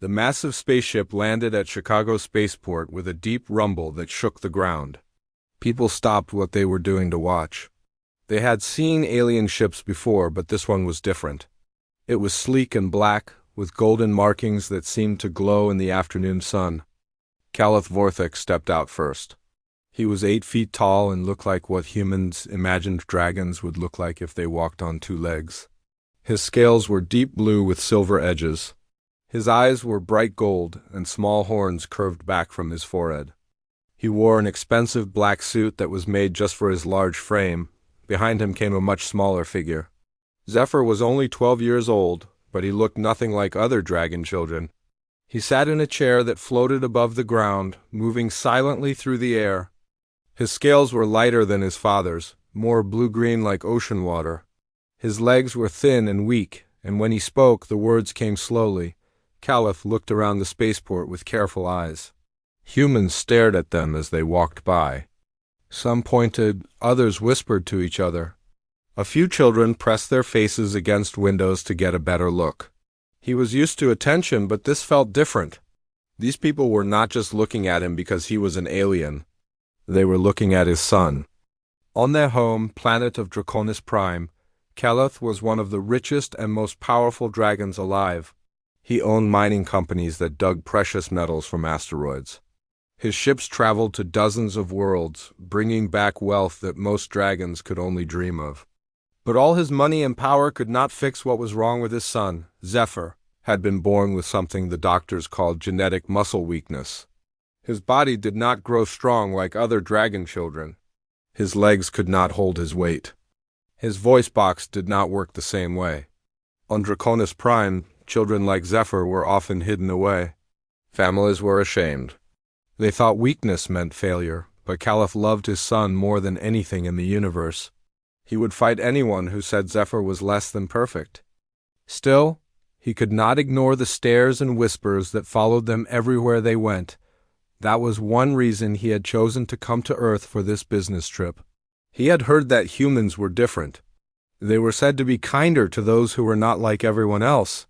The massive spaceship landed at Chicago Spaceport with a deep rumble that shook the ground. People stopped what they were doing to watch. They had seen alien ships before, but this one was different. It was sleek and black, with golden markings that seemed to glow in the afternoon sun. Caliph Vorthek stepped out first. He was 8 feet tall and looked like what humans imagined dragons would look like if they walked on 2 legs. His scales were deep blue with silver edges. His eyes were bright gold, and small horns curved back from his forehead. He wore an expensive black suit that was made just for his large frame. Behind him came a much smaller figure. Zephyr was only 12 years old, but he looked nothing like other dragon children. He sat in a chair that floated above the ground, moving silently through the air. His scales were lighter than his father's, more blue-green like ocean water. His legs were thin and weak, and when he spoke, the words came slowly. Caliph looked around the spaceport with careful eyes. Humans stared at them as they walked by. Some pointed, others whispered to each other. A few children pressed their faces against windows to get a better look. He was used to attention, but this felt different. These people were not just looking at him because he was an alien. They were looking at his son. On their home, planet of Draconis Prime, Caliph was one of the richest and most powerful dragons alive. He owned mining companies that dug precious metals from asteroids. His ships traveled to dozens of worlds, bringing back wealth that most dragons could only dream of. But all his money and power could not fix what was wrong with his son. Zephyr had been born with something the doctors called genetic muscle weakness. His body did not grow strong like other dragon children. His legs could not hold his weight. His voice box did not work the same way. On Draconis Prime, children like Zephyr were often hidden away. Families were ashamed. They thought weakness meant failure, but Caliph loved his son more than anything in the universe. He would fight anyone who said Zephyr was less than perfect. Still, he could not ignore the stares and whispers that followed them everywhere they went. That was one reason he had chosen to come to Earth for this business trip. He had heard that humans were different. They were said to be kinder to those who were not like everyone else.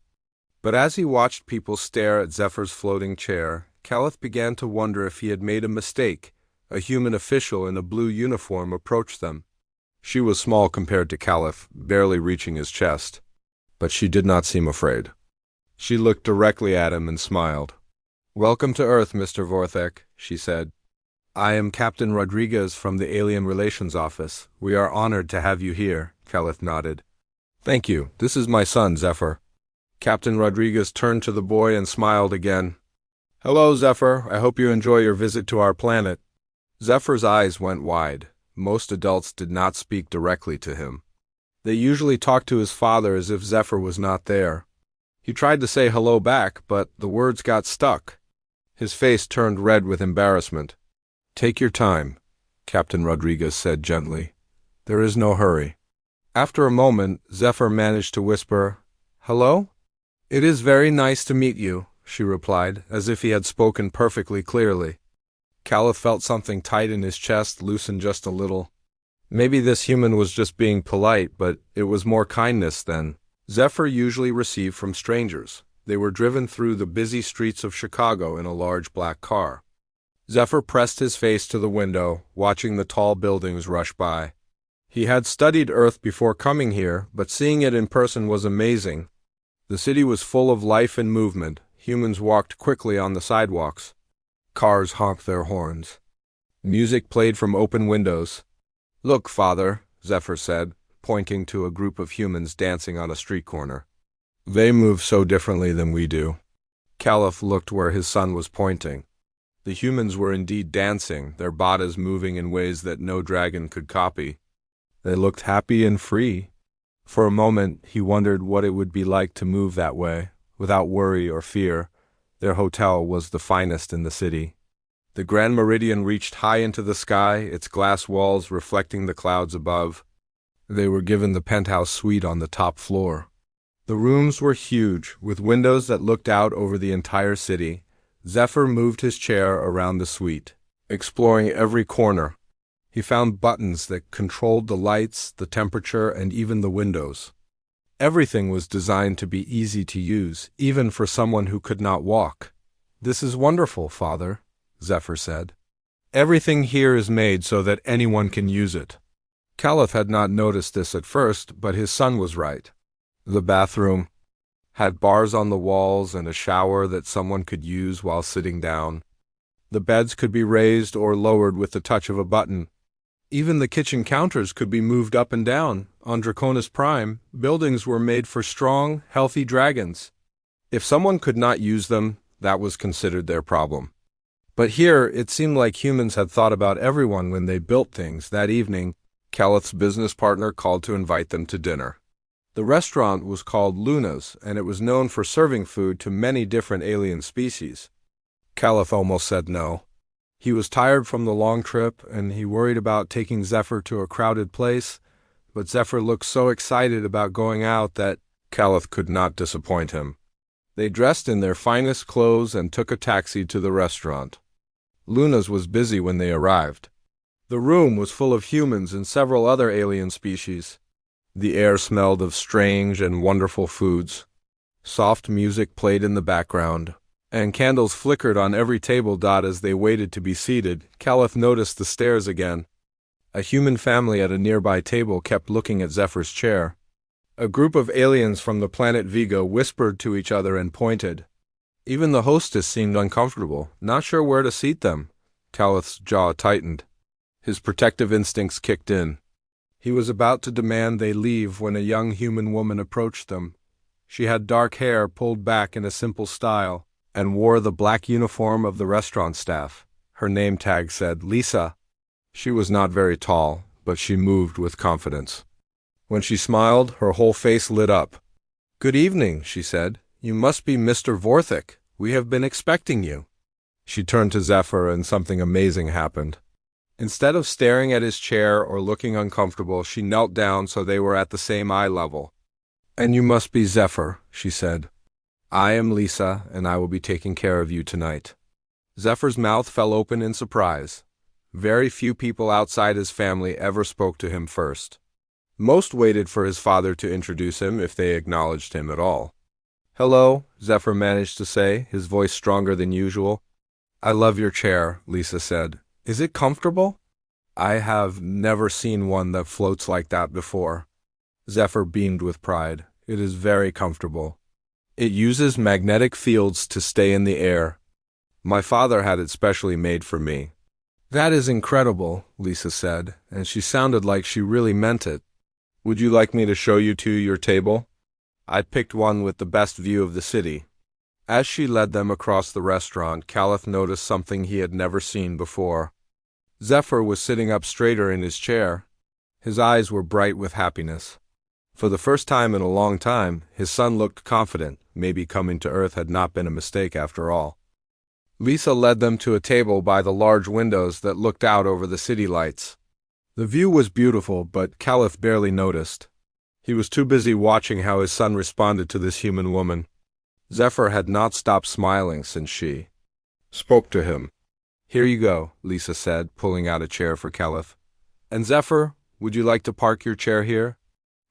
But as he watched people stare at Zephyr's floating chair, Caliph began to wonder if he had made a mistake. A human official in a blue uniform approached them. She was small compared to Caliph, barely reaching his chest. But she did not seem afraid. She looked directly at him and smiled. "Welcome to Earth, Mr. Vorthek," she said. "I am Captain Rodriguez from the Alien Relations Office. We are honored to have you here," Caliph nodded. "Thank you. This is my son, Zephyr." Captain Rodriguez turned to the boy and smiled again. "Hello, Zephyr. I hope you enjoy your visit to our planet." Zephyr's eyes went wide. Most adults did not speak directly to him. They usually talked to his father as if Zephyr was not there. He tried to say hello back, but the words got stuck. His face turned red with embarrassment. "Take your time," Captain Rodriguez said gently. "There is no hurry." After a moment, Zephyr managed to whisper, "Hello?" "It is very nice to meet you," she replied, as if he had spoken perfectly clearly. Caliph felt something tight in his chest loosen just a little. Maybe this human was just being polite, but it was more kindness than Zephyr usually received from strangers. They were driven through the busy streets of Chicago in a large black car. Zephyr pressed his face to the window, watching the tall buildings rush by. He had studied Earth before coming here, but seeing it in person was amazing. The city was full of life and movement. Humans walked quickly on the sidewalks. Cars honked their horns. Music played from open windows. "Look, father," Zephyr said, pointing to a group of humans dancing on a street corner. "They move so differently than we do." Caliph looked where his son was pointing. The humans were indeed dancing, their bodies moving in ways that no dragon could copy. They looked happy and free. For a moment, he wondered what it would be like to move that way, without worry or fear. Their hotel was the finest in the city. The Grand Meridian reached high into the sky, its glass walls reflecting the clouds above. They were given the penthouse suite on the top floor. The rooms were huge, with windows that looked out over the entire city. Zephyr moved his chair around the suite, exploring every corner. He found buttons that controlled the lights, the temperature, and even the windows. Everything was designed to be easy to use, even for someone who could not walk. "This is wonderful, Father," Zephyr said. "Everything here is made so that anyone can use it." Caliph had not noticed this at first, but his son was right. The bathroom had bars on the walls and a shower that someone could use while sitting down. The beds could be raised or lowered with the touch of a button. Even the kitchen counters could be moved up and down. On Draconis Prime, buildings were made for strong, healthy dragons. If someone could not use them, that was considered their problem. But here, it seemed like humans had thought about everyone when they built things. That evening, Calith's business partner called to invite them to dinner. The restaurant was called Luna's, and it was known for serving food to many different alien species. Caliph almost said no. He was tired from the long trip, and he worried about taking Zephyr to a crowded place, but Zephyr looked so excited about going out that Caliph could not disappoint him. They dressed in their finest clothes and took a taxi to the restaurant. Luna's was busy when they arrived. The room was full of humans and several other alien species. The air smelled of strange and wonderful foods. Soft music played in the background, and candles flickered on every table. As they waited to be seated, Caliph noticed the stairs again. A human family at a nearby table kept looking at Zephyr's chair. A group of aliens from the planet Vigo whispered to each other and pointed. Even the hostess seemed uncomfortable, not sure where to seat them. Caliph's jaw tightened. His protective instincts kicked in. He was about to demand they leave when a young human woman approached them. She had dark hair pulled back in a simple style, and wore the black uniform of the restaurant staff. Her name tag said Lisa. She was not very tall, but she moved with confidence. When she smiled, her whole face lit up. "Good evening," she said. "You must be Mr. Vorthik. We have been expecting you." She turned to Zephyr, and something amazing happened. Instead of staring at his chair or looking uncomfortable, she knelt down so they were at the same eye level. "And you must be Zephyr," she said. "I am Lisa, and I will be taking care of you tonight." Zephyr's mouth fell open in surprise. Very few people outside his family ever spoke to him first. Most waited for his father to introduce him, if they acknowledged him at all. "Hello," Zephyr managed to say, his voice stronger than usual. "I love your chair," Lisa said. "Is it comfortable?" "I have never seen one that floats like that before." Zephyr beamed with pride. "It is very comfortable. It uses magnetic fields to stay in the air. My father had it specially made for me." "That is incredible," Lisa said, and she sounded like she really meant it. "Would you like me to show you to your table? I picked one with the best view of the city." As she led them across the restaurant, Caliph noticed something he had never seen before. Zephyr was sitting up straighter in his chair. His eyes were bright with happiness. For the first time in a long time, his son looked confident. Maybe coming to Earth had not been a mistake after all. Lisa led them to a table by the large windows that looked out over the city lights. The view was beautiful, but Caliph barely noticed. He was too busy watching how his son responded to this human woman. Zephyr had not stopped smiling since she spoke to him. "Here you go," Lisa said, pulling out a chair for Caliph. "And Zephyr, would you like to park your chair here?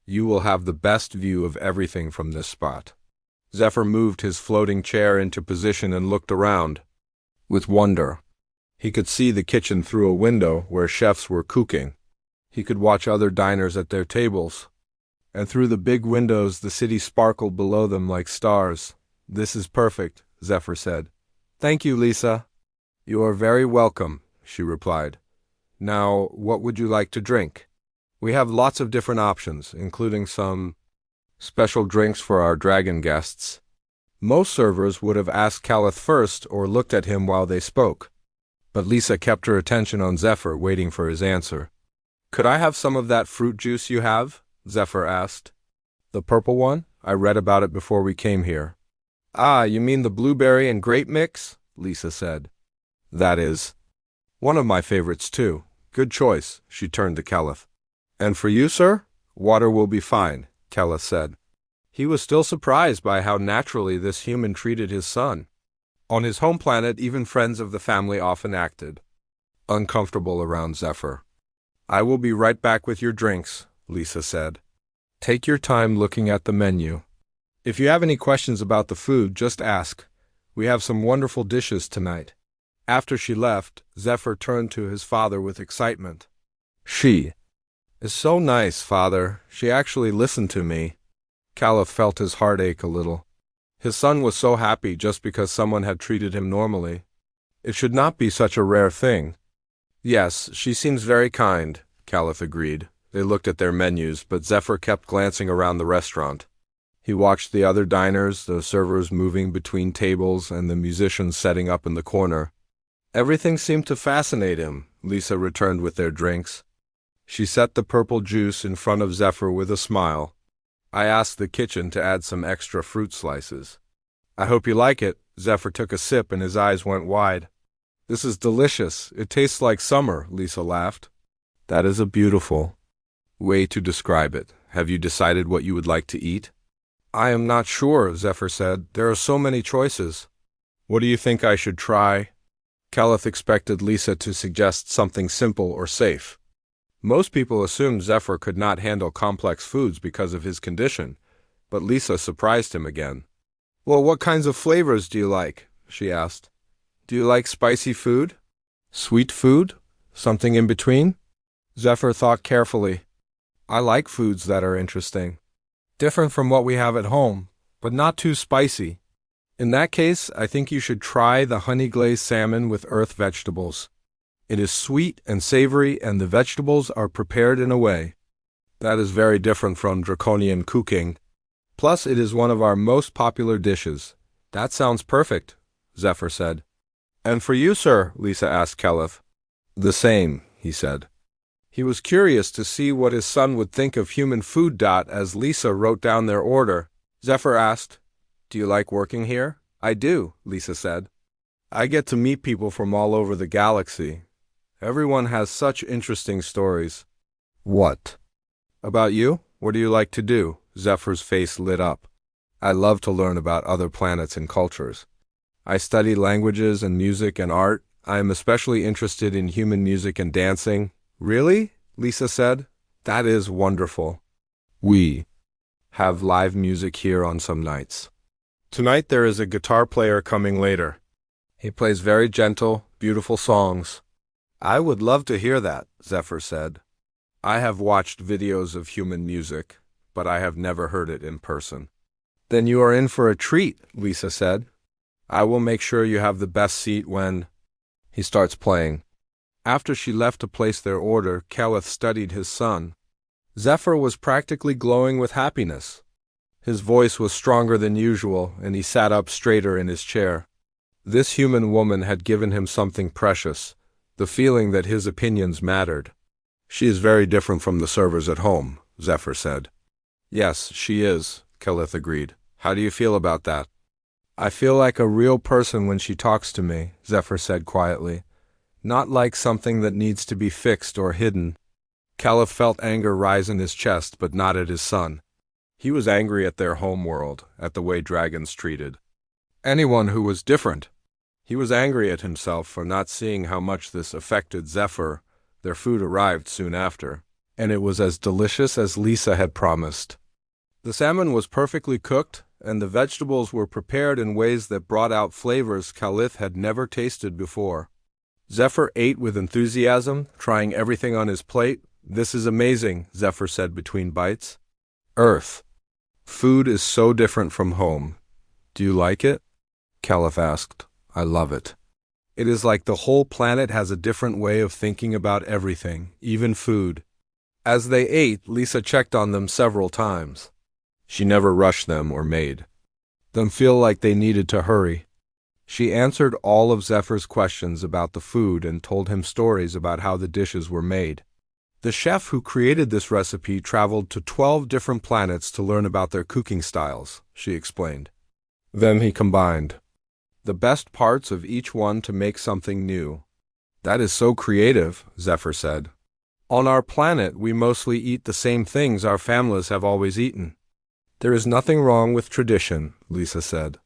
You will have the best view of everything from this spot." Zephyr moved his floating chair into position and looked around with wonder. He could see the kitchen through a window where chefs were cooking. He could watch other diners at their tables. And through the big windows the city sparkled below them like stars. "This is perfect," Zephyr said. "Thank you, Lisa." "You are very welcome," she replied. "Now, what would you like to drink? We have lots of different options, including some special drinks for our dragon guests." Most servers would have asked Caliph first or looked at him while they spoke. But Lisa kept her attention on Zephyr, waiting for his answer. "Could I have some of that fruit juice you have?" Zephyr asked. "The purple one? I read about it before we came here." "Ah, you mean the blueberry and grape mix?" Lisa said. "That is one of my favorites too. Good choice." She turned to Caliph. "And for you, sir? Water will be fine," Caliph said. He was still surprised by how naturally this human treated his son. On his home planet, even friends of the family often acted uncomfortable around Zephyr. "I will be right back with your drinks," Lisa said. Take your time looking at the menu. If you have any questions about the food, just ask. We have some wonderful dishes tonight. After she left, Zephyr turned to his father with excitement. She is so nice, father. She actually listened to me. Caliph felt his heart ache a little. His son was so happy just because someone had treated him normally. It should not be such a rare thing. Yes, she seems very kind, Caliph agreed. They looked at their menus, but Zephyr kept glancing around the restaurant. He watched the other diners, the servers moving between tables, and the musicians setting up in the corner. Everything seemed to fascinate him. Lisa returned with their drinks. She set the purple juice in front of Zephyr with a smile. I asked the kitchen to add some extra fruit slices. I hope you like it. Zephyr took a sip and his eyes went wide. This is delicious. It tastes like summer, Lisa laughed. That is a beautiful way to describe it. Have you decided what you would like to eat? I am not sure, Zephyr said. There are so many choices. What do you think I should try? Caliph expected Lisa to suggest something simple or safe. Most people assumed Zephyr could not handle complex foods because of his condition, but Lisa surprised him again. Well, what kinds of flavors do you like? She asked. Do you like spicy food? Sweet food? Something in between? Zephyr thought carefully. I like foods that are interesting. Different from what we have at home, but not too spicy. In that case, I think you should try the honey-glazed salmon with earth vegetables. It is sweet and savory, and the vegetables are prepared in a way that is very different from draconian cooking. Plus, it is one of our most popular dishes. That sounds perfect, Zephyr said. And for you, sir? Lisa asked Caliph. The same, he said. He was curious to see what his son would think of human food. As Lisa wrote down their order, Zephyr asked, Do you like working here? I do, Lisa said. I get to meet people from all over the galaxy. Everyone has such interesting stories. What? About you? What do you like to do? Zephyr's face lit up. I love to learn about other planets and cultures. I study languages and music and art. I am especially interested in human music and dancing. Really? Lisa said. That is wonderful. We have live music here on some nights. Tonight there is a guitar player coming later. He plays very gentle, beautiful songs. I would love to hear that, Zephyr said. I have watched videos of human music, but I have never heard it in person. Then you are in for a treat, Lisa said. I will make sure you have the best seat when he starts playing. After she left to place their order, Caliph studied his son. Zephyr was practically glowing with happiness. His voice was stronger than usual, and he sat up straighter in his chair. This human woman had given him something precious, the feeling that his opinions mattered. She is very different from the servers at home, Zephyr said. Yes, she is, Caliph agreed. How do you feel about that? I feel like a real person when she talks to me, Zephyr said quietly. Not like something that needs to be fixed or hidden. Caliph felt anger rise in his chest, but not at his son. He was angry at their home world, at the way dragons treated anyone who was different. He was angry at himself for not seeing how much this affected Zephyr. Their food arrived soon after, and it was as delicious as Lisa had promised. The salmon was perfectly cooked, and the vegetables were prepared in ways that brought out flavors Caliph had never tasted before. Zephyr ate with enthusiasm, trying everything on his plate. This is amazing, Zephyr said between bites. Earth. Food is so different from home. Do you like it? Caliph asked. I love it. It is like the whole planet has a different way of thinking about everything, even food. As they ate, Lisa checked on them several times. She never rushed them or made them feel like they needed to hurry. She answered all of Zephyr's questions about the food and told him stories about how the dishes were made. The chef who created this recipe traveled to 12 different planets to learn about their cooking styles, she explained. Then he combined the best parts of each one to make something new. That is so creative, Zephyr said. On our planet, we mostly eat the same things our families have always eaten. There is nothing wrong with tradition, Lisa said.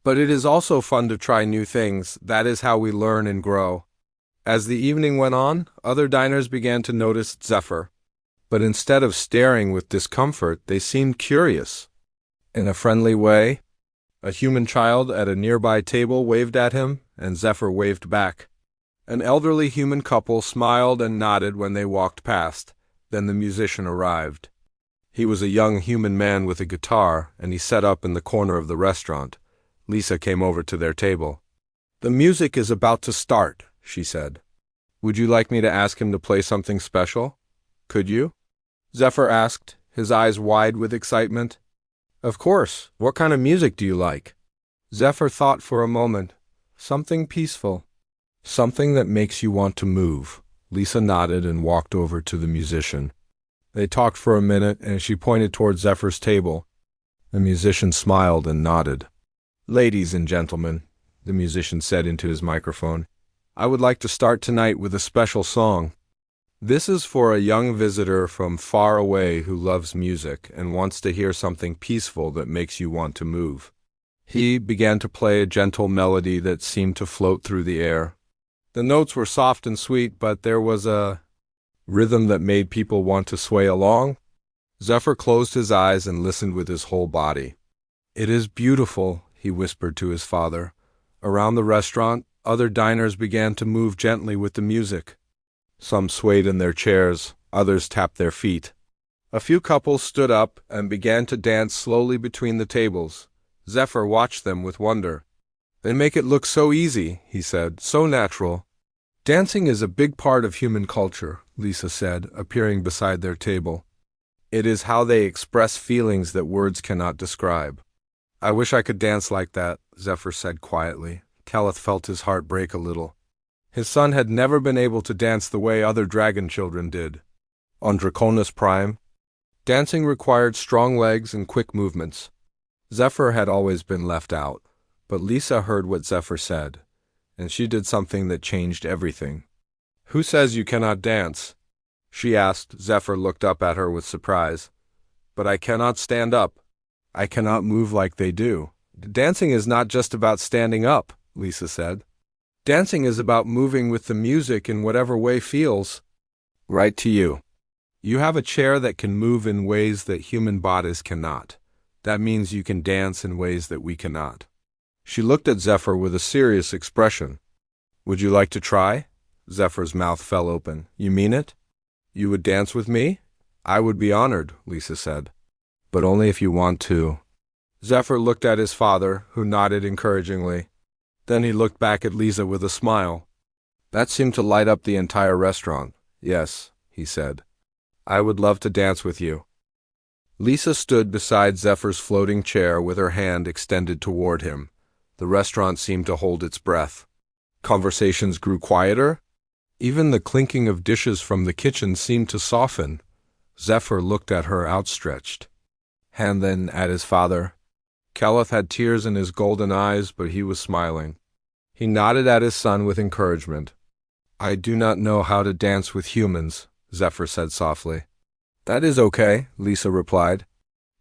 But it is also fun to try new things. That is how we learn and grow. As the evening went on, other diners began to notice Zephyr. But instead of staring with discomfort, they seemed curious. In a friendly way, a human child at a nearby table waved at him, and Zephyr waved back. An elderly human couple smiled and nodded when they walked past. Then the musician arrived. He was a young human man with a guitar, and he sat up in the corner of the restaurant. Lisa came over to their table. "The music is about to start," she said. "Would you like me to ask him to play something special? Could you?" Zephyr asked, his eyes wide with excitement. "Of course. What kind of music do you like?" Zephyr thought for a moment. "Something peaceful. Something that makes you want to move." Lisa nodded and walked over to the musician. They talked for a minute, and she pointed toward Zephyr's table. The musician smiled and nodded. "Ladies and gentlemen," the musician said into his microphone, "I would like to start tonight with a special song. This is for a young visitor from far away who loves music and wants to hear something peaceful that makes you want to move." He began to play a gentle melody that seemed to float through the air. The notes were soft and sweet, but there was a rhythm that made people want to sway along. Zephyr closed his eyes and listened with his whole body. "It is beautiful," he whispered to his father. Around the restaurant, other diners began to move gently with the music. Some swayed in their chairs, others tapped their feet. A few couples stood up and began to dance slowly between the tables. Zephyr watched them with wonder. "They make it look so easy," he said, "so natural." "Dancing is a big part of human culture," Lisa said, appearing beside their table. "It is how they express feelings that words cannot describe." "I wish I could dance like that," Zephyr said quietly. Caliph felt his heart break a little. His son had never been able to dance the way other dragon children did. On Draconis Prime, dancing required strong legs and quick movements. Zephyr had always been left out, but Lisa heard what Zephyr said, and she did something that changed everything. "Who says you cannot dance?" she asked. Zephyr looked up at her with surprise. "But I cannot stand up. I cannot move like they do." "Dancing is not just about standing up," Lisa said. "Dancing is about moving with the music in whatever way feels right to you. You have a chair that can move in ways that human bodies cannot. That means you can dance in ways that we cannot." She looked at Zephyr with a serious expression. "Would you like to try?" Zephyr's mouth fell open. "You mean it? You would dance with me?" "I would be honored," Lisa said. "But only if you want to." Zephyr looked at his father, who nodded encouragingly. Then he looked back at Lisa with a smile. That seemed to light up the entire restaurant. "Yes," he said. "I would love to dance with you." Lisa stood beside Zephyr's floating chair with her hand extended toward him. The restaurant seemed to hold its breath. Conversations grew quieter. Even the clinking of dishes from the kitchen seemed to soften. Zephyr looked at her outstretched hand, then at his father. Caliph had tears in his golden eyes, but he was smiling. He nodded at his son with encouragement. "I do not know how to dance with humans," Zephyr said softly. "That is okay," Lisa replied.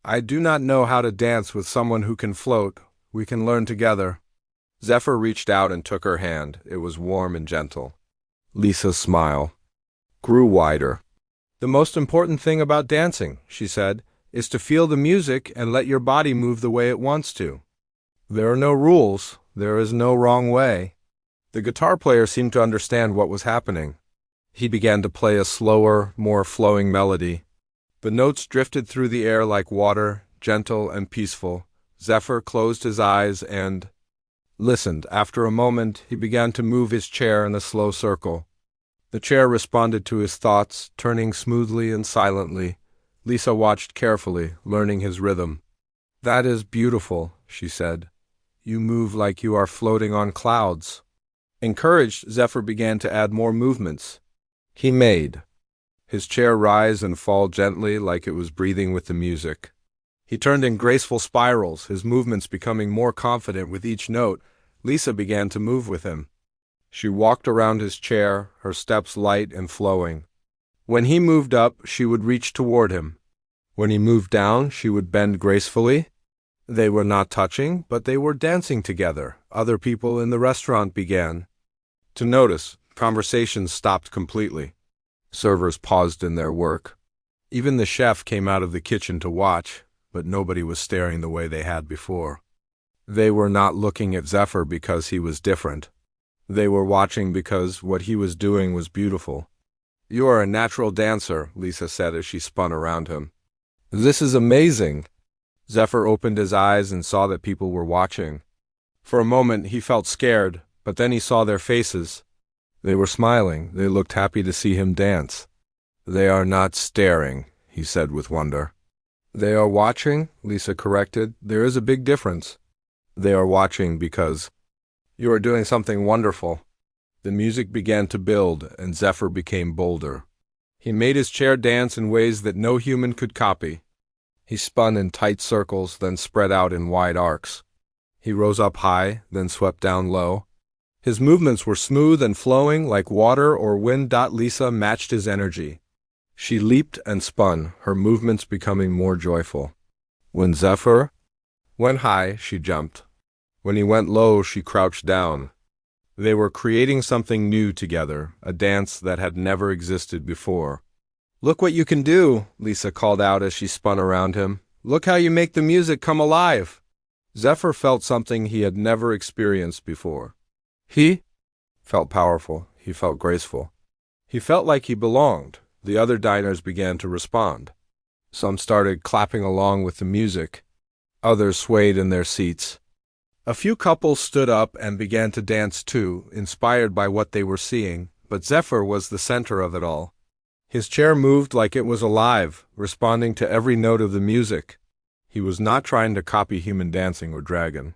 "I do not know how to dance with someone who can float. We can learn together." Zephyr reached out and took her hand. It was warm and gentle. Lisa's smile grew wider. "The most important thing about dancing," she said, "is to feel the music and let your body move the way it wants to. There are no rules. There is no wrong way." The guitar player seemed to understand what was happening. He began to play a slower, more flowing melody. The notes drifted through the air like water, gentle and peaceful. Zephyr closed his eyes and listened. After a moment, he began to move his chair in a slow circle. The chair responded to his thoughts, turning smoothly and silently. Lisa watched carefully, learning his rhythm. "That is beautiful," she said. "You move like you are floating on clouds." Encouraged, Zephyr began to add more movements. He made his chair rise and fall gently like it was breathing with the music. He turned in graceful spirals, his movements becoming more confident with each note. Lisa began to move with him. She walked around his chair, her steps light and flowing. When he moved up, she would reach toward him. When he moved down, she would bend gracefully. They were not touching, but they were dancing together. Other people in the restaurant began to notice. Conversations stopped completely. Servers paused in their work. Even the chef came out of the kitchen to watch, but nobody was staring the way they had before. They were not looking at Zephyr because he was different. They were watching because what he was doing was beautiful. "You are a natural dancer," Lisa said as she spun around him. "This is amazing." Zephyr opened his eyes and saw that people were watching. For a moment he felt scared, but then he saw their faces. They were smiling. They looked happy to see him dance. "They are not staring," he said with wonder. "They are watching," Lisa corrected. "There is a big difference. They are watching because you are doing something wonderful." The music began to build, and Zephyr became bolder. He made his chair dance in ways that no human could copy. He spun in tight circles, then spread out in wide arcs. He rose up high, then swept down low. His movements were smooth and flowing like water or wind. Lisa matched his energy. She leaped and spun, her movements becoming more joyful. When Zephyr went high, she jumped. When he went low, she crouched down. They were creating something new together, a dance that had never existed before. "Look what you can do," Lisa called out as she spun around him. "Look how you make the music come alive." Zephyr felt something he had never experienced before. He felt powerful. He felt graceful. He felt like he belonged. The other diners began to respond. Some started clapping along with the music. Others swayed in their seats. A few couples stood up and began to dance too, inspired by what they were seeing, but Zephyr was the center of it all. His chair moved like it was alive, responding to every note of the music. He was not trying to copy human dancing or dragon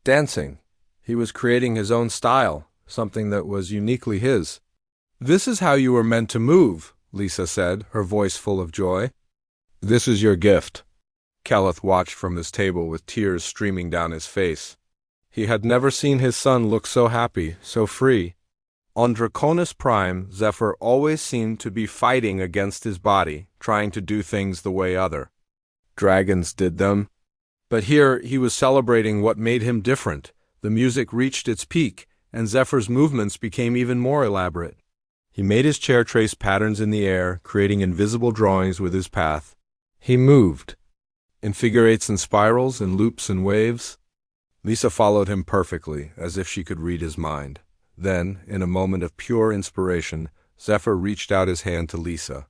dancing. He was creating his own style, something that was uniquely his. "This is how you were meant to move," Lisa said, her voice full of joy. "This is your gift." Calith watched from his table with tears streaming down his face. He had never seen his son look so happy, so free. On Draconis Prime, Zephyr always seemed to be fighting against his body, trying to do things the way other dragons did them. But here he was celebrating what made him different. The music reached its peak, and Zephyr's movements became even more elaborate. He made his chair trace patterns in the air, creating invisible drawings with his path. He moved in figure eights and spirals, in loops and waves. Lisa followed him perfectly, as if she could read his mind. Then, in a moment of pure inspiration, Zephyr reached out his hand to Lisa.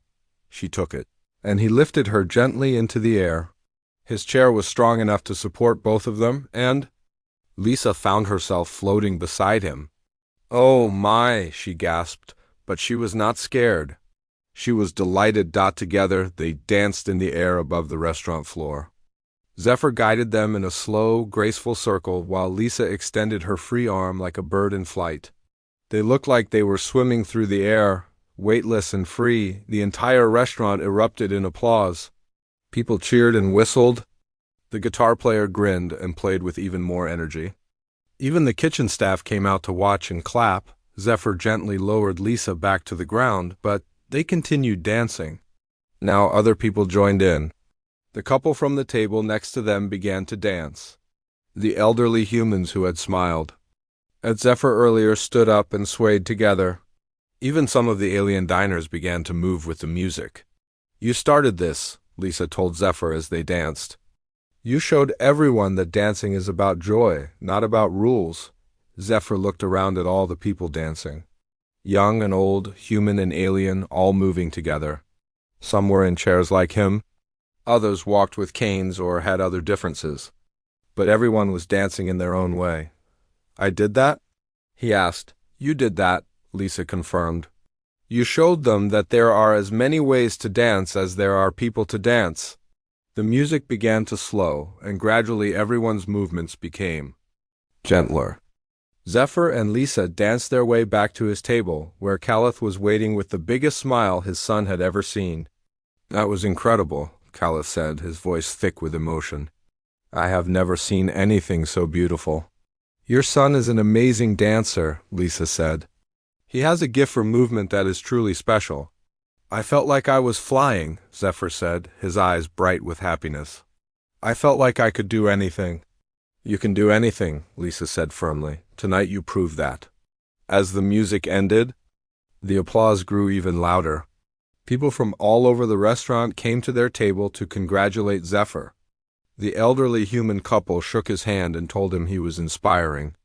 She took it, and he lifted her gently into the air. His chair was strong enough to support both of them, and Lisa found herself floating beside him. "Oh my," she gasped, but she was not scared. She was delighted. Together, they danced in the air above the restaurant floor. Zephyr guided them in a slow, graceful circle while Lisa extended her free arm like a bird in flight. They looked like they were swimming through the air, weightless and free. The entire restaurant erupted in applause. People cheered and whistled. The guitar player grinned and played with even more energy. Even the kitchen staff came out to watch and clap. Zephyr gently lowered Lisa back to the ground, but they continued dancing. Now other people joined in. The couple from the table next to them began to dance. The elderly humans who had smiled at Zephyr earlier stood up and swayed together. Even some of the alien diners began to move with the music. "You started this," Lisa told Zephyr as they danced. "You showed everyone that dancing is about joy, not about rules." Zephyr looked around at all the people dancing. Young and old, human and alien, all moving together. Some were in chairs like him. Others walked with canes or had other differences. But everyone was dancing in their own way. "I did that?" he asked. "You did that," Lisa confirmed. "You showed them that there are as many ways to dance as there are people to dance." The music began to slow, and gradually everyone's movements became gentler. Zephyr and Lisa danced their way back to his table, where Calith was waiting with the biggest smile his son had ever seen. "That was incredible," Calith said, his voice thick with emotion. "I have never seen anything so beautiful." "Your son is an amazing dancer," Lisa said. "He has a gift for movement that is truly special." "I felt like I was flying," Zephyr said, his eyes bright with happiness. "I felt like I could do anything." "You can do anything," Lisa said firmly. "Tonight you proved that." As the music ended, the applause grew even louder. People from all over the restaurant came to their table to congratulate Zephyr. The elderly human couple shook his hand and told him he was inspiring.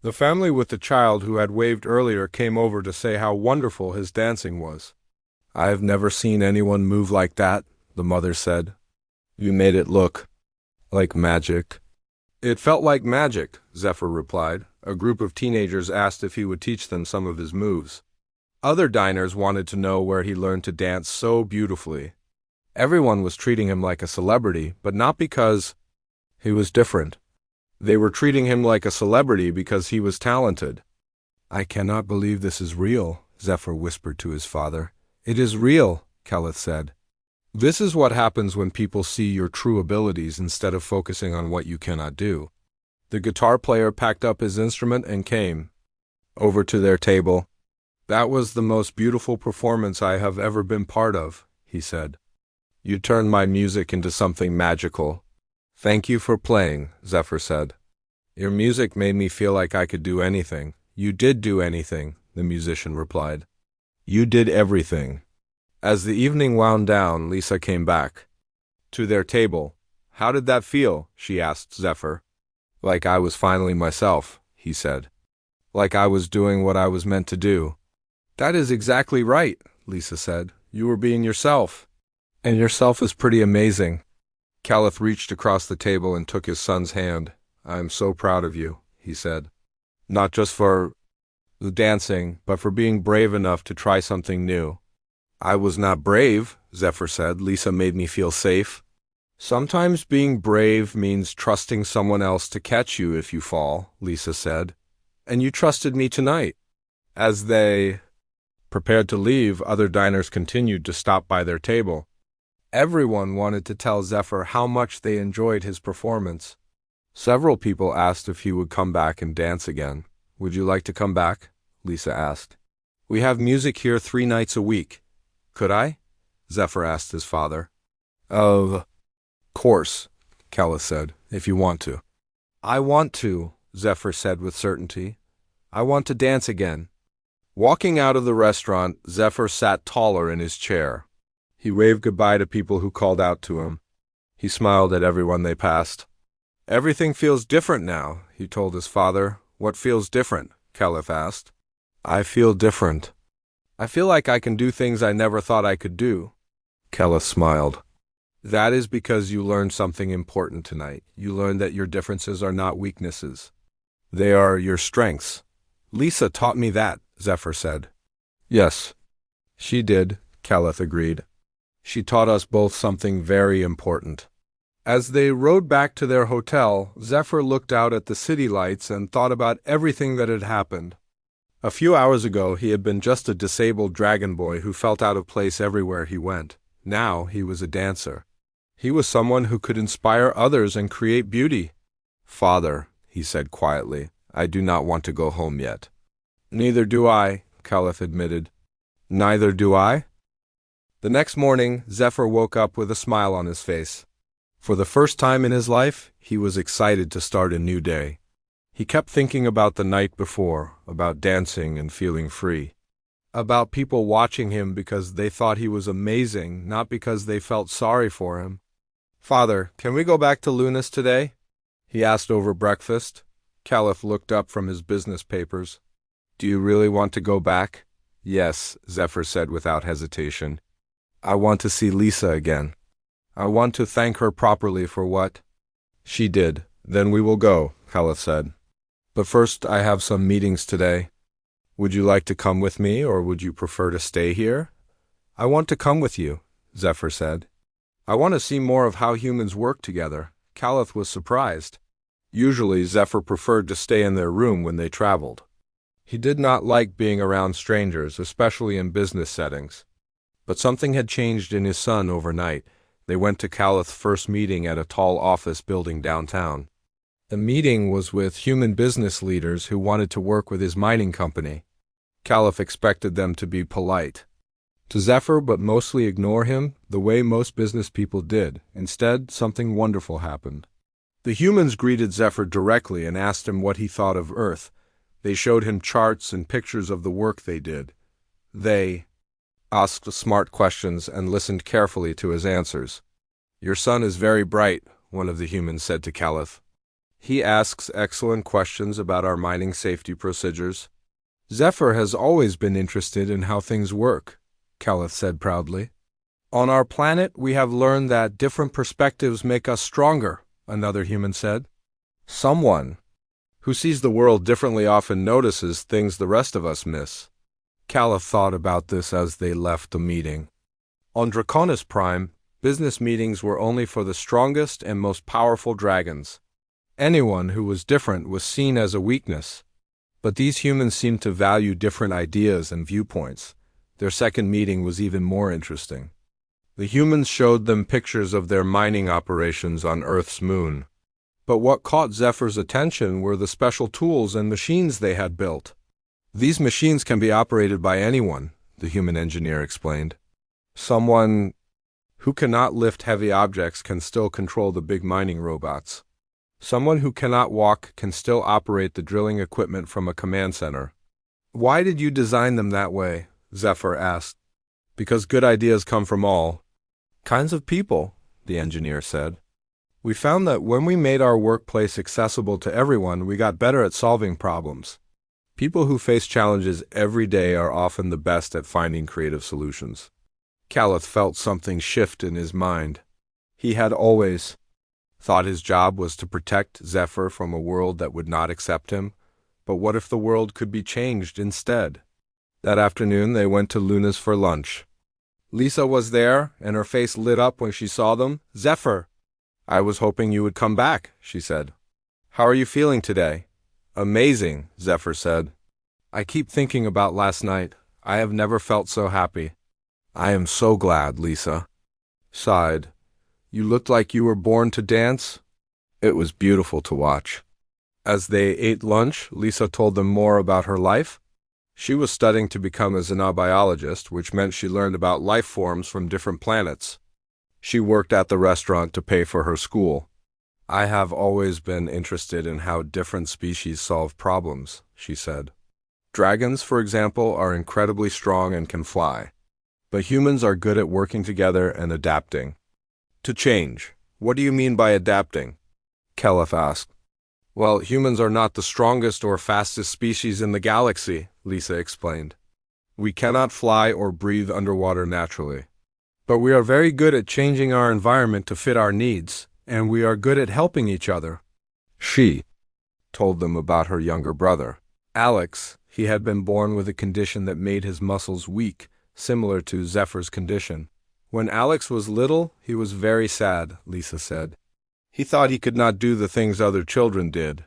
The family with the child who had waved earlier came over to say how wonderful his dancing was. "I have never seen anyone move like that," the mother said. "You made it look like magic." "It felt like magic," Zephyr replied. A group of teenagers asked if he would teach them some of his moves. Other diners wanted to know where he learned to dance so beautifully. Everyone was treating him like a celebrity, but not because he was different. They were treating him like a celebrity because he was talented. "I cannot believe this is real," Zephyr whispered to his father. "It is real," Keleth said. "This is what happens when people see your true abilities instead of focusing on what you cannot do." The guitar player packed up his instrument and came over to their table. "That was the most beautiful performance I have ever been part of," he said. "You turned my music into something magical." "Thank you for playing," Zephyr said. "Your music made me feel like I could do anything." "You did do anything," the musician replied. "You did everything." As the evening wound down, Lisa came back to their table. "How did that feel?" she asked Zephyr. "Like I was finally myself," he said. "Like I was doing what I was meant to do." "That is exactly right," Lisa said. "You were being yourself. And yourself is pretty amazing." Keleth reached across the table and took his son's hand. "I am so proud of you," he said. "Not just for the dancing, but for being brave enough to try something new." "I was not brave," Zephyr said. "Lisa made me feel safe." "Sometimes being brave means trusting someone else to catch you if you fall," Lisa said. "And you trusted me tonight." As they prepared to leave, other diners continued to stop by their table. Everyone wanted to tell Zephyr how much they enjoyed his performance. Several people asked if he would come back and dance again. "Would you like to come back?" Lisa asked. "We have music here 3 nights a week." "Could I?" Zephyr asked his father. "Of course," Keleth said, "if you want to." "I want to," Zephyr said with certainty. "I want to dance again." Walking out of the restaurant, Zephyr sat taller in his chair. He waved goodbye to people who called out to him. He smiled at everyone they passed. "Everything feels different now," he told his father. "What feels different?" Keleth asked. "I feel different. I feel like I can do things I never thought I could do." Keleth smiled. "That is because you learned something important tonight. You learned that your differences are not weaknesses. They are your strengths." "Lisa taught me that," Zephyr said. "Yes, she did," Keleth agreed. "She taught us both something very important." As they rode back to their hotel, Zephyr looked out at the city lights and thought about everything that had happened. A few hours ago, he had been just a disabled dragon boy who felt out of place everywhere he went. Now he was a dancer. He was someone who could inspire others and create beauty. "Father," he said quietly, "I do not want to go home yet." "Neither do I," Keleth admitted. "Neither do I?" The next morning, Zephyr woke up with a smile on his face. For the first time in his life, he was excited to start a new day. He kept thinking about the night before, about dancing and feeling free. About people watching him because they thought he was amazing, not because they felt sorry for him. "Father, can we go back to Lunas today?" he asked over breakfast. Keleth looked up from his business papers. "Do you really want to go back?" "Yes," Zephyr said without hesitation. "I want to see Lisa again. I want to thank her properly for what she did." "Then we will go," Keleth said. "But first I have some meetings today. Would you like to come with me, or would you prefer to stay here?" "I want to come with you," Zephyr said. "I want to see more of how humans work together." Keleth was surprised. Usually Zephyr preferred to stay in their room when they traveled. He did not like being around strangers, especially in business settings. But something had changed in his son overnight. They went to Keleth's first meeting at a tall office building downtown. The meeting was with human business leaders who wanted to work with his mining company. Keleth expected them to be polite to Zephyr, but mostly ignore him, the way most business people did. Instead, something wonderful happened. The humans greeted Zephyr directly and asked him what he thought of Earth. They showed him charts and pictures of the work they did. asked smart questions and listened carefully to his answers. Your son is very bright, one of the humans said to Caliph. He asks excellent questions about our mining safety procedures. Zephyr has always been interested in how things work, Caliph said proudly. On our planet, we have learned that different perspectives make us stronger, another human said. Someone who sees the world differently often notices things the rest of us miss. Caliph thought about this as they left the meeting. On Draconis Prime, business meetings were only for the strongest and most powerful dragons. Anyone who was different was seen as a weakness. But these humans seemed to value different ideas and viewpoints. Their second meeting was even more interesting. The humans showed them pictures of their mining operations on Earth's moon. But what caught Zephyr's attention were the special tools and machines they had built. These machines can be operated by anyone, the human engineer explained. Someone who cannot lift heavy objects can still control the big mining robots. Someone who cannot walk can still operate the drilling equipment from a command center. Why did you design them that way? Zephyr asked. Because good ideas come from all kinds of people, the engineer said. We found that when we made our workplace accessible to everyone, we got better at solving problems. People who face challenges every day are often the best at finding creative solutions. Caliph felt something shift in his mind. He had always thought his job was to protect Zephyr from a world that would not accept him, but what if the world could be changed instead? That afternoon they went to Luna's for lunch. Lisa was there, and her face lit up when she saw them. Zephyr! I was hoping you would come back, she said. How are you feeling today? Amazing, Zephyr said. I keep thinking about last night. I have never felt so happy. I am so glad, Lisa sighed. You looked like you were born to dance. It was beautiful to watch. As they ate lunch, Lisa told them more about her life. She was studying to become a xenobiologist, which meant she learned about life forms from different planets. She worked at the restaurant to pay for her school. I have always been interested in how different species solve problems, she said. Dragons, for example, are incredibly strong and can fly. But humans are good at working together and adapting. To change. What do you mean by adapting? Caliph asked. Well, humans are not the strongest or fastest species in the galaxy, Lisa explained. We cannot fly or breathe underwater naturally. But we are very good at changing our environment to fit our needs, and we are good at helping each other. She told them about her younger brother, Alex. He had been born with a condition that made his muscles weak, similar to Zephyr's condition. When Alex was little, he was very sad, Lisa said. He thought he could not do the things other children did.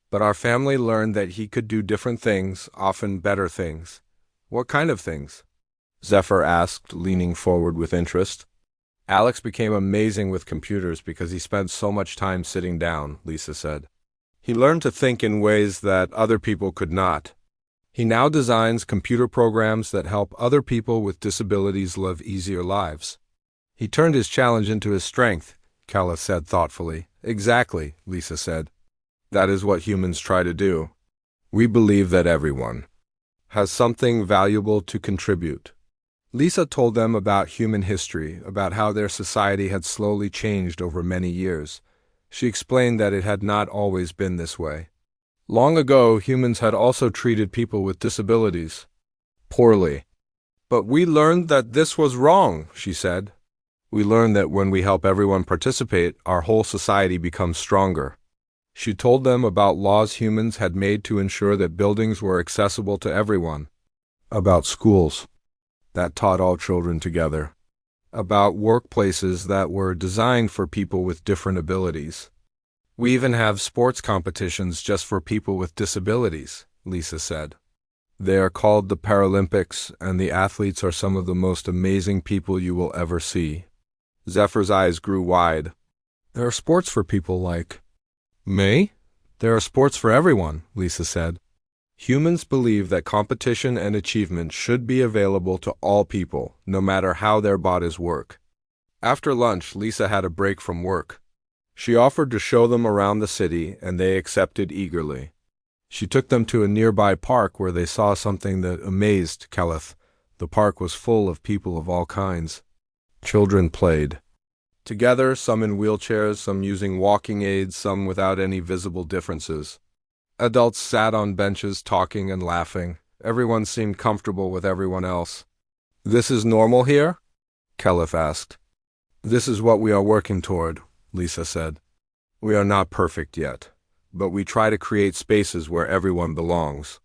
But our family learned that he could do different things, often better things. What kind of things? Zephyr asked, leaning forward with interest. Alex became amazing with computers because he spent so much time sitting down, Lisa said. He learned to think in ways that other people could not. He now designs computer programs that help other people with disabilities live easier lives. He turned his challenge into his strength, Caliph said thoughtfully. Exactly, Lisa said. That is what humans try to do. We believe that everyone has something valuable to contribute. Lisa told them about human history, about how their society had slowly changed over many years. She explained that it had not always been this way. Long ago, humans had also treated people with disabilities poorly. But we learned that this was wrong, she said. We learned that when we help everyone participate, our whole society becomes stronger. She told them about laws humans had made to ensure that buildings were accessible to everyone, about schools that taught all children together, about workplaces that were designed for people with different abilities. We even have sports competitions just for people with disabilities, Lisa said. They are called the Paralympics, and the athletes are some of the most amazing people you will ever see. Zephyr's eyes grew wide. There are sports for people like me? There are sports for everyone, Lisa said. Humans believe that competition and achievement should be available to all people, no matter how their bodies work. After lunch, Lisa had a break from work. She offered to show them around the city, and they accepted eagerly. She took them to a nearby park where they saw something that amazed Caliph, The park was full of people of all kinds. Children played together, some in wheelchairs, some using walking aids, some without any visible differences. Adults sat on benches talking and laughing. Everyone seemed comfortable with everyone else. "This is normal here?" Caliph asked. "This is what we are working toward," Lisa said. "We are not perfect yet, but we try to create spaces where everyone belongs."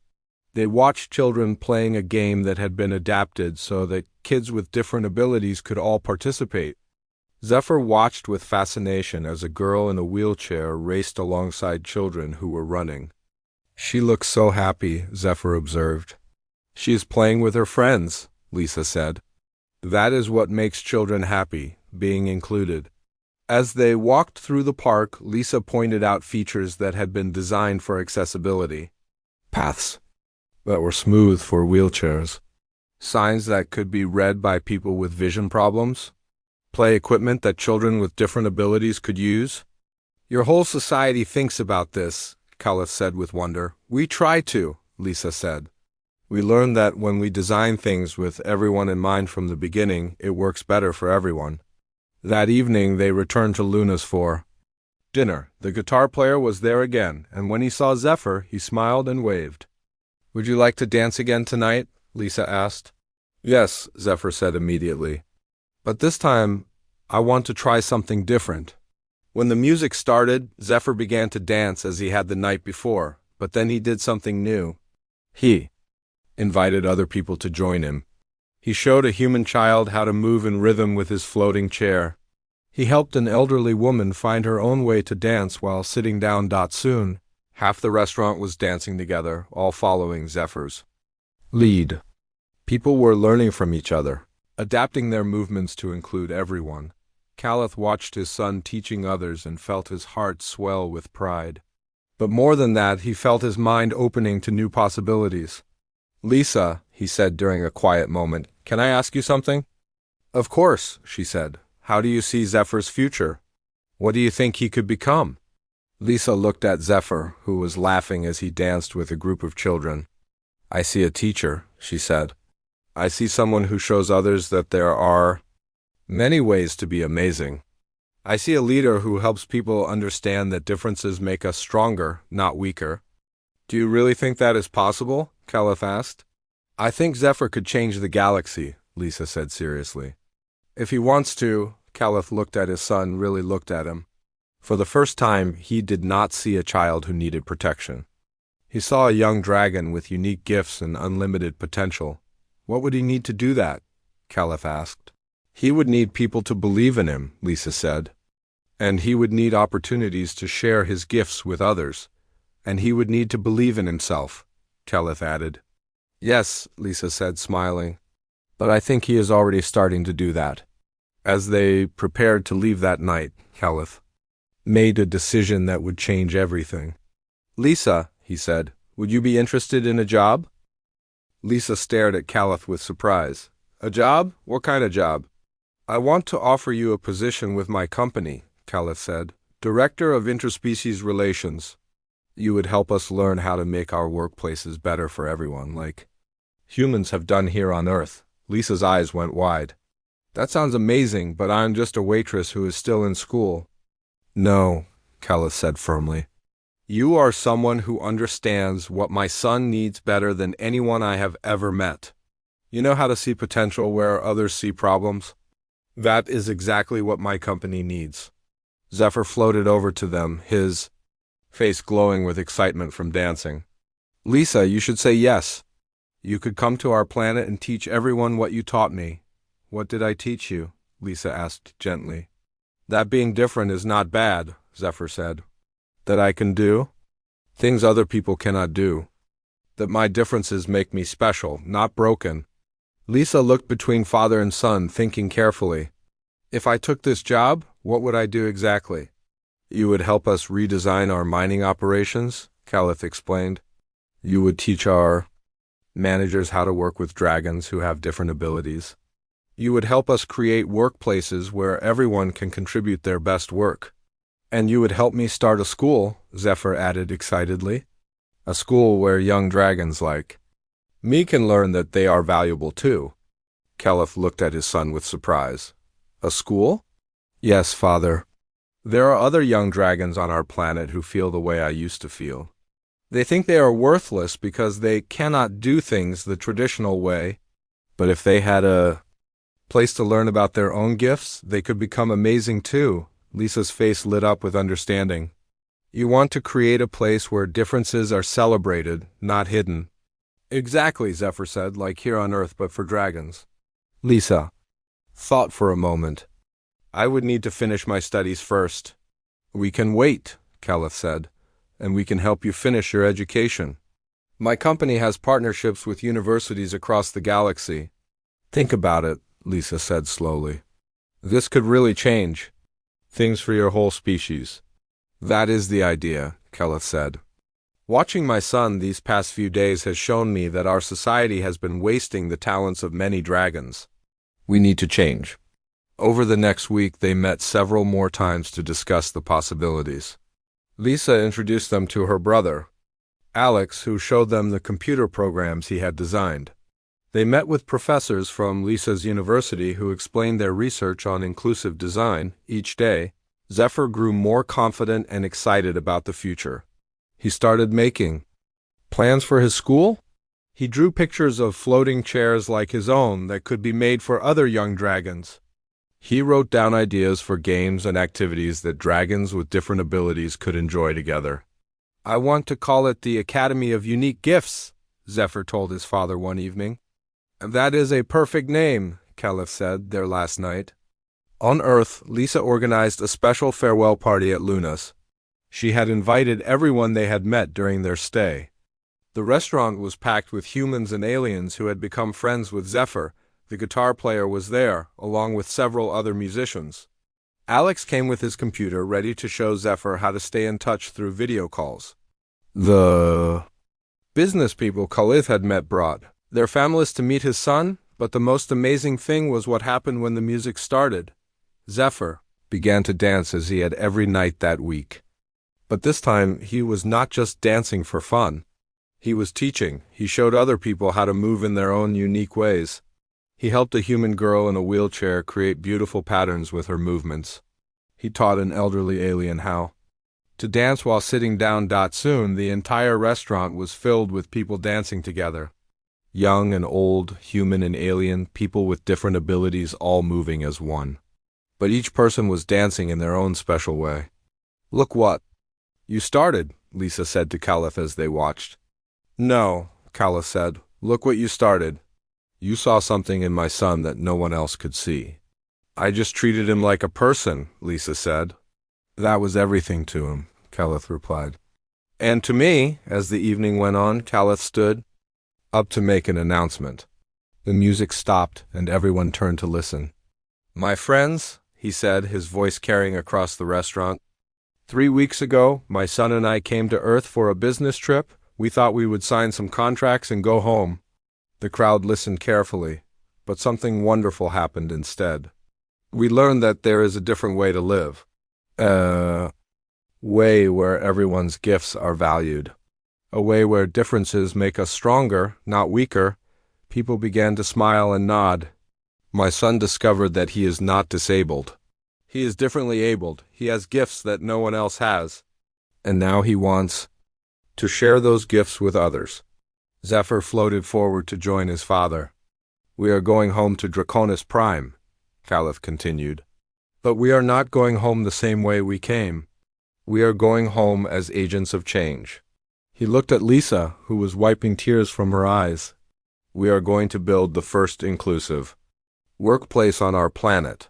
They watched children playing a game that had been adapted so that kids with different abilities could all participate. Zephyr watched with fascination as a girl in a wheelchair raced alongside children who were running. "She looks so happy," Zephyr observed. "She is playing with her friends," Lisa said. "That is what makes children happy, being included." As they walked through the park, Lisa pointed out features that had been designed for accessibility. Paths that were smooth for wheelchairs. Signs that could be read by people with vision problems. Play equipment that children with different abilities could use. "Your whole society thinks about this," Caliph said with wonder. "We try to," Lisa said. "We learned that when we design things with everyone in mind from the beginning, it works better for everyone." That evening they returned to Luna's for dinner. The guitar player was there again, and when he saw Zephyr, he smiled and waved. "Would you like to dance again tonight?" Lisa asked. "Yes," Zephyr said immediately. "But this time, I want to try something different." When the music started, Zephyr began to dance as he had the night before, but then he did something new. He invited other people to join him. He showed a human child how to move in rhythm with his floating chair. He helped an elderly woman find her own way to dance while sitting down. Soon, half the restaurant was dancing together, all following Zephyr's lead. People were learning from each other, adapting their movements to include everyone. Caliph watched his son teaching others and felt his heart swell with pride. But more than that, he felt his mind opening to new possibilities. "Lisa," he said during a quiet moment, "can I ask you something?" "Of course," she said. "How do you see Zephyr's future? What do you think he could become?" Lisa looked at Zephyr, who was laughing as he danced with a group of children. "I see a teacher," she said. "I see someone who shows others that there are many ways to be amazing. I see a leader who helps people understand that differences make us stronger, not weaker." "Do you really think that is possible?" Caliph asked. "I think Zephyr could change the galaxy," Lisa said seriously. "If he wants to," Caliph looked at his son, really looked at him. For the first time, he did not see a child who needed protection. He saw a young dragon with unique gifts and unlimited potential. What would he need to do that? Caliph asked. He would need people to believe in him, Lisa said. And he would need opportunities to share his gifts with others. And he would need to believe in himself, Caliph added. "Yes," Lisa said, smiling. "But I think he is already starting to do that." As they prepared to leave that night, Caliph made a decision that would change everything. "Lisa," he said, "would you be interested in a job?" Lisa stared at Caliph with surprise. "A job? What kind of job?" "I want to offer you a position with my company," Caliph said. "Director of Interspecies Relations. You would help us learn how to make our workplaces better for everyone, like humans have done here on Earth." Lisa's eyes went wide. "That sounds amazing, but I'm just a waitress who is still in school." "No," Caliph said firmly. "You are someone who understands what my son needs better than anyone I have ever met. You know how to see potential where others see problems? That is exactly what my company needs." Zephyr floated over to them, his face glowing with excitement from dancing. "Lisa, you should say yes. You could come to our planet and teach everyone what you taught me." "What did I teach you?" Lisa asked gently. "That being different is not bad," Zephyr said. "That I can do things other people cannot do. That my differences make me special, not broken." Lisa looked between father and son, thinking carefully. "If I took this job, what would I do exactly?" "You would help us redesign our mining operations," Caliph explained. "You would teach our managers how to work with dragons who have different abilities. You would help us create workplaces where everyone can contribute their best work. And you would help me start a school," Zephyr added excitedly. "A school where young dragons like me can learn that they are valuable too." Caliph looked at his son with surprise. A school? Yes, father. There are other young dragons on our planet who feel the way I used to feel. They think they are worthless because they cannot do things the traditional way, but if they had a place to learn about their own gifts, they could become amazing too. Lisa's face lit up with understanding. You want to create a place where differences are celebrated, not hidden. Exactly, Zephyr said, like here on Earth but for dragons. Lisa thought for a moment. I would need to finish my studies first. We can wait, Caliph said, and we can help you finish your education. My company has partnerships with universities across the galaxy. Think about it, Lisa said slowly. This could really change things for your whole species. That is the idea, Caliph said. Watching my son these past few days has shown me that our society has been wasting the talents of many dragons. We need to change. Over the next week, they met several more times to discuss the possibilities. Lisa introduced them to her brother, Alex, who showed them the computer programs he had designed. They met with professors from Lisa's university who explained their research on inclusive design. Each day, Zephyr grew more confident and excited about the future. He started making plans for his school. He drew pictures of floating chairs like his own that could be made for other young dragons. He wrote down ideas for games and activities that dragons with different abilities could enjoy together. I want to call it the Academy of Unique Gifts, Zephyr told his father one evening. That is a perfect name, Caliph said there last night. On Earth, Lisa organized a special farewell party at Luna's. She had invited everyone they had met during their stay. The restaurant was packed with humans and aliens who had become friends with Zephyr. The guitar player was there, along with several other musicians. Alex came with his computer, ready to show Zephyr how to stay in touch through video calls. The business people Caliph had met brought their families to meet his son, but the most amazing thing was what happened when the music started. Zephyr began to dance as he had every night that week. But this time, he was not just dancing for fun. He was teaching. He showed other people how to move in their own unique ways. He helped a human girl in a wheelchair create beautiful patterns with her movements. He taught an elderly alien how to dance while sitting down. Soon, the entire restaurant was filled with people dancing together. Young and old, human and alien, people with different abilities all moving as one. But each person was dancing in their own special way. Look what you started, Lisa said to Caliph as they watched. No, Caliph said. Look what you started. You saw something in my son that no one else could see. I just treated him like a person, Lisa said. That was everything to him, Caliph replied. And to me, as the evening went on, Caliph stood up to make an announcement. The music stopped and everyone turned to listen. My friends, he said, his voice carrying across the restaurant. 3 weeks ago, my son and I came to Earth for a business trip. We thought we would sign some contracts and go home. The crowd listened carefully, but something wonderful happened instead. We learned that there is a different way to live. A way where everyone's gifts are valued. A way where differences make us stronger, not weaker. People began to smile and nod. My son discovered that he is not disabled. He is differently abled. He has gifts that no one else has. And now he wants to share those gifts with others. Zephyr floated forward to join his father. We are going home to Draconis Prime, Caliph continued. But we are not going home the same way we came. We are going home as agents of change. He looked at Lisa, who was wiping tears from her eyes. We are going to build the first inclusive workplace on our planet.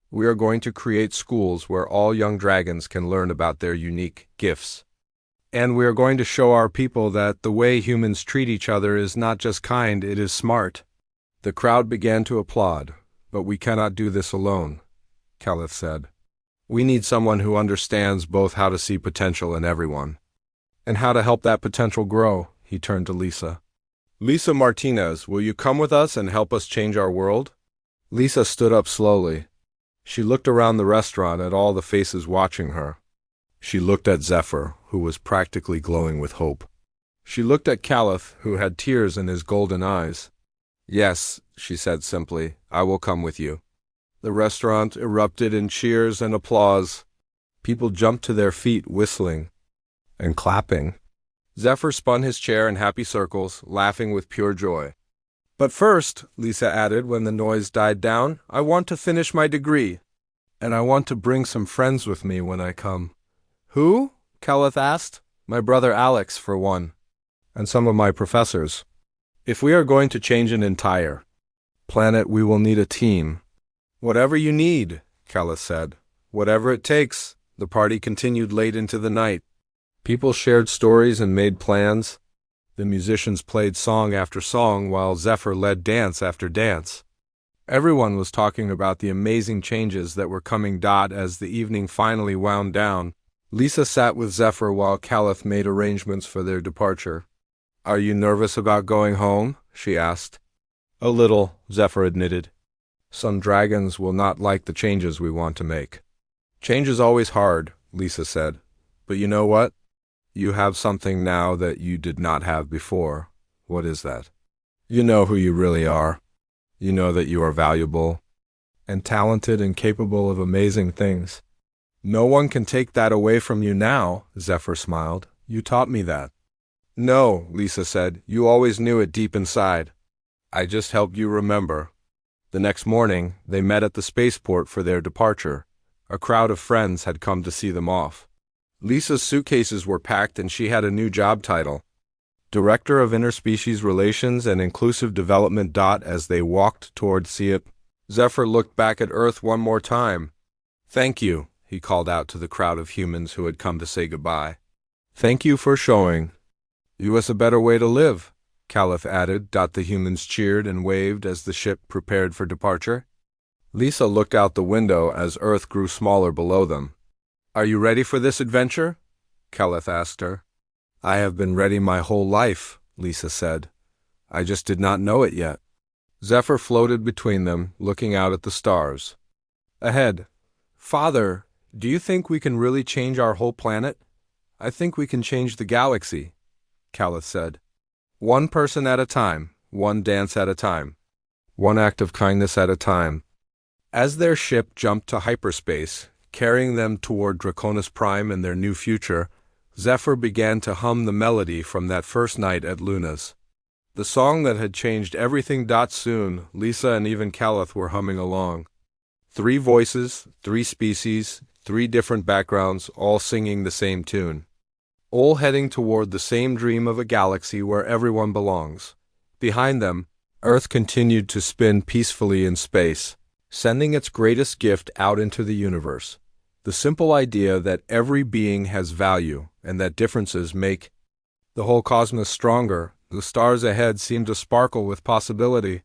We are going to create schools where all young dragons can learn about their unique gifts. And we are going to show our people that the way humans treat each other is not just kind, it is smart. The crowd began to applaud. But we cannot do this alone, Caliph said. We need someone who understands both how to see potential in everyone and how to help that potential grow. He turned to Lisa. Lisa Martinez, will you come with us and help us change our world? Lisa stood up slowly. She looked around the restaurant at all the faces watching her. She looked at Zephyr, who was practically glowing with hope. She looked at Caliph, who had tears in his golden eyes. Yes, she said simply. I will come with you. The restaurant erupted in cheers and applause. People jumped to their feet, whistling and clapping. Zephyr spun his chair in happy circles, laughing with pure joy. But first, Lisa added when the noise died down, I want to finish my degree. And I want to bring some friends with me when I come. Who? Caleth asked. My brother Alex, for one. And some of my professors. If we are going to change an entire planet, we will need a team. Whatever you need, Caleth said. Whatever it takes. The party continued late into the night. People shared stories and made plans. The musicians played song after song while Zephyr led dance after dance. Everyone was talking about the amazing changes that were coming. As the evening finally wound down, Lisa sat with Zephyr while Caleth made arrangements for their departure. Are you nervous about going home? She asked. A little, Zephyr admitted. Some dragons will not like the changes we want to make. Change is always hard, Lisa said. But you know what? You have something now that you did not have before. What is that? You know who you really are. You know that you are valuable and talented and capable of amazing things. No one can take that away from you now, Zephyr smiled. You taught me that. No, Lisa said. You always knew it deep inside. I just helped you remember. The next morning, they met at the spaceport for their departure. A crowd of friends had come to see them off. Lisa's suitcases were packed and she had a new job title. Director of Interspecies Relations and Inclusive Development. As they walked toward SIP, Zephyr looked back at Earth one more time. Thank you, he called out to the crowd of humans who had come to say goodbye. Thank you for showing us a better way to live, Caleth added. The humans cheered and waved as the ship prepared for departure. Lisa looked out the window as Earth grew smaller below them. Are you ready for this adventure? Caleth asked her. I have been ready my whole life, Lisa said. I just did not know it yet. Zephyr floated between them, looking out at the stars. Ahead. Father, do you think we can really change our whole planet? I think we can change the galaxy, Caleth said. One person at a time, one dance at a time, one act of kindness at a time. As their ship jumped to hyperspace, carrying them toward Draconis Prime and their new future, Zephyr began to hum the melody from that first night at Luna's. The song that had changed everything. Soon, Lisa and even Caleth were humming along. 3 voices, 3 species, 3 different backgrounds, all singing the same tune. All heading toward the same dream of a galaxy where everyone belongs. Behind them, Earth continued to spin peacefully in space, sending its greatest gift out into the universe. The simple idea that every being has value and that differences make the whole cosmos stronger. The stars ahead seemed to sparkle with possibility.